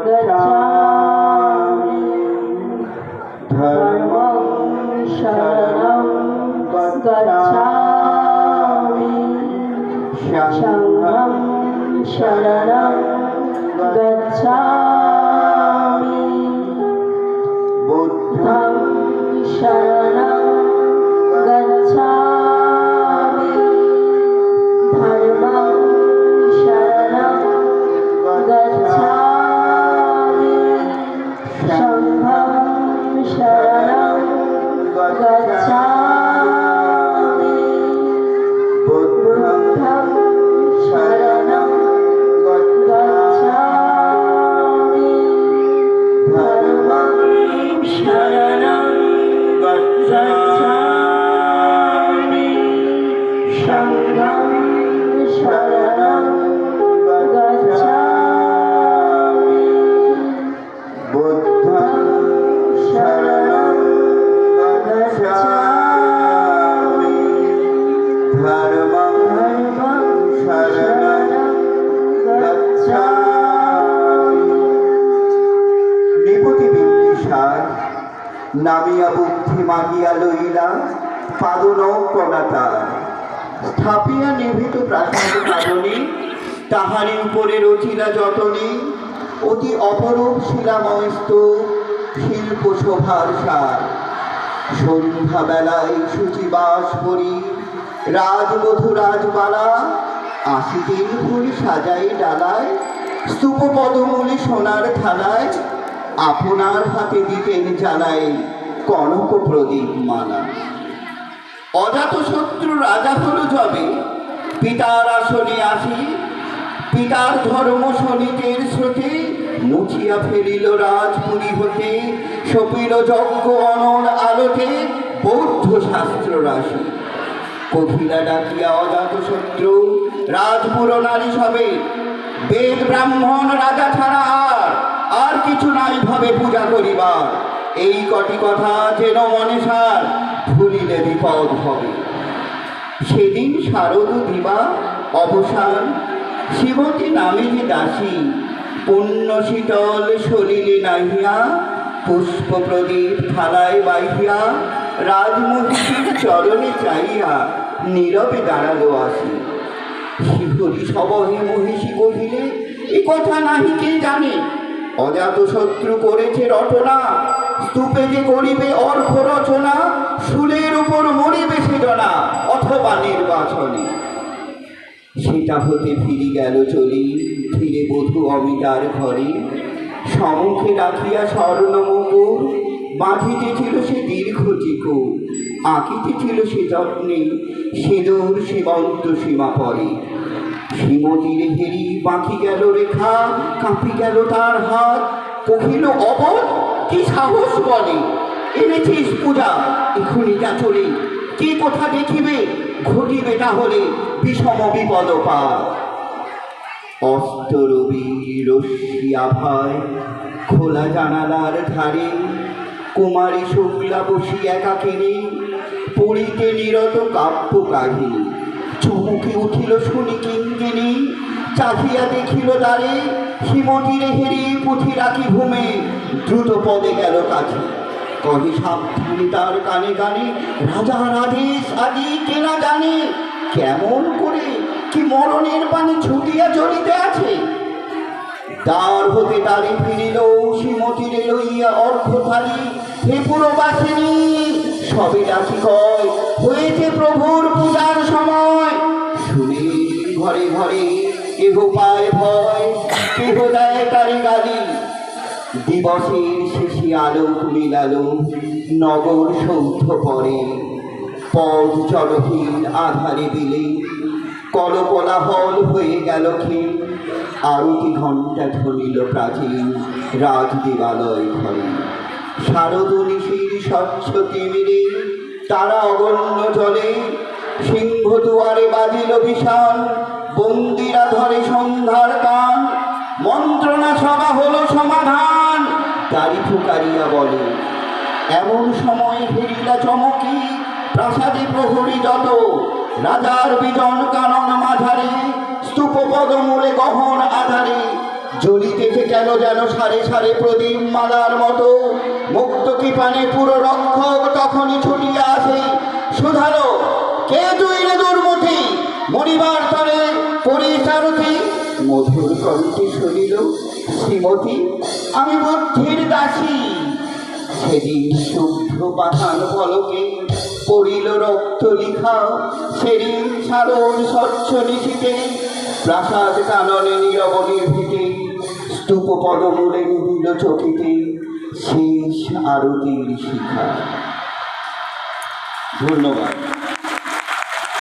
गच्छामि धर्मं शरणं गच्छामि संघं शरणं गच्छामि बुद्धं शरणं गच्छामि धर्मं शरणं गच्छामि संघं शरणं गच्छामि बुद्धं शरणं गच्छामि धर्मं शरणं गच्छामि संघं शरणं गच्छामि बुद्धं शरणं गच्छामि धर्मं शरणं गच्छामि। নিপতি বিন্দুসার নামিয়া বুদ্ধি মাগিয়া লইলা পাদনক কলাতা স্থাপিয়া নিভৃত প্রাসাদ কারণে তাহারি উপরে রচিলা যতনে অতি অপরূপ শিলাময়স্ত শিল্প শোভার সার। সন্ধ্যা বেলায় সূচিবাস করি রাজবধূ রাজবালা আশিতের ফুল সাজাই ডালায় স্তূপ পদমূলে সোনার থালায় আপনার হাতে দিতেন জ্বালায় কনক প্রদীপ মালা। অজাতশত্রু রাজা হল যবে পিতার আসনে আসি পিতার ধর্ম শনিতের স্রোতে মুছিয়া ফেলিল রাজপুরী হতে সপিল যজ্ঞ অনল আলোতে বৌদ্ধ শাস্ত্র রাশি। কহিলা ডাকিয়া অজাতশত্রু রাজপুর নারী সবে বেদ ব্রাহ্মণ রাজা ছাড়া আর কিছু নাই ভাবে পূজা করিবার। এই কটি কথা যেন মনে সার ভুলিলে বিপদ হবে। সেদিন শারদ দিবা অবসান শিবতী নামে যে দাসী পুণ্য শীতল সলিলে নাহিয়া পুষ্প প্রদীপ থালায় বাইহিয়া রাজমহিষীর চরণে চাইয়া নীরবে দাঁড়ালো আসি। শিহরি সবহে মহিষী কহিলে এ কথা নাহি কে জানে অজাতশত্রু করেছে রটনা স্তূপে যে করিবে অর্ঘ রচনা শুলের উপর মরিবে সেজনা অথবা নির্বাচনে। সেটা হতে ফিরি গেল চলি ধীরে বধূ অমিতার ঘরে সম্মুখে রাখিয়া স্বর্ণ মুকুর বাঁধিতে ছিল সে দীর্ঘ চিকু আঁকিতে ছিল সে যত্নে সিঁদুর সীমন্ত সীমা পরে। শ্রীমতীরে হেরি বাঁকি গেল রেখা কাঁপি গেল তার হাত কহিল অবধ কি সাহস বলে এনেছিস পূজা এখুনি যা চলে কে কোথা দেখিবে ঘটিবে তাহলে বিষম বিপদ পার। অস্ত রবি রশ্মি আভায় খোলা জানালার ধারে কুমারী শুক্লা বসি একাকিনী পড়িতে নিরত কাব্য কাহিনী। চমুকে উঠিল শুনি কিঙ্কিনী চাহিয়া দেখিল দ্বারে শ্রীমতীরে হেরি পুঁথি রাখি ঘুমে দ্রুত পদে গেল কাছে কহে সাবধানে তার কানে কানে রাজার আদেশ আদি কেনা জানে কেমন করে কি মরণের পানে ছুটিয়া চলিতে আছে। দ্বার হতে দ্বারে ফিরিল শ্রীমতীরে লইয়া অর্ঘ থালি হে পুরবাসিনী সবে ডাকি কয় হয়েছে প্রভুর পূজার সময়। শুনে ঘরে ঘরে কেহ পায় ভয় কেহ দেয় তারে গালি দিবসের শেষে আলোক মিলালো নগর সৌধ পরে পদ জলহীন আধারে দিলে কলকোলাহল হয়ে গেল ক্ষীণ আরতি ঘণ্টা ধ্বনিল প্রাচীন রাজ দেবালয় ঘরে। শারদ নিশির স্বচ্ছ তিমিরে তারা অগণ্য জলে সিংহ দুয়ারে বাজিল বিষাণ বন্দিরা ধরে সন্ধ্যার গান মন্ত্রণা সভা হলো সমাধান দাড়ি ফুকারিয়া বলে এমন সময় ফিরিলা চমকি প্রাসাদে প্রহরী যত রাজার বিজন কানন মাঝারে স্তূপ পদমূলে গহন আধারে জ্বলিতেছে কেন যেন সারে সারে প্রদীপ মালার মতো। মুক্ত কি পানে পুরো রক্ষক তখনই ছুটিয়া আসে। শুধালো, কে তুই রে দুর্মতি, মরিবার তরে পরিচারতি? মধুর কণ্ঠে শুনিল, শ্রীমতী আমি বুদ্ধির দাসী। সেদিন শুভ্র পাষাণ পলকে পড়িল রক্ত লিখা, সেদিন সারণ স্বচ্ছ নিশীতে প্রাসাদ কাননে নীরব নির্ভীতে, স্তূপ পদমূলে নিবিল চকিতে শেষ আরতির শিখা। ধন্যবাদ।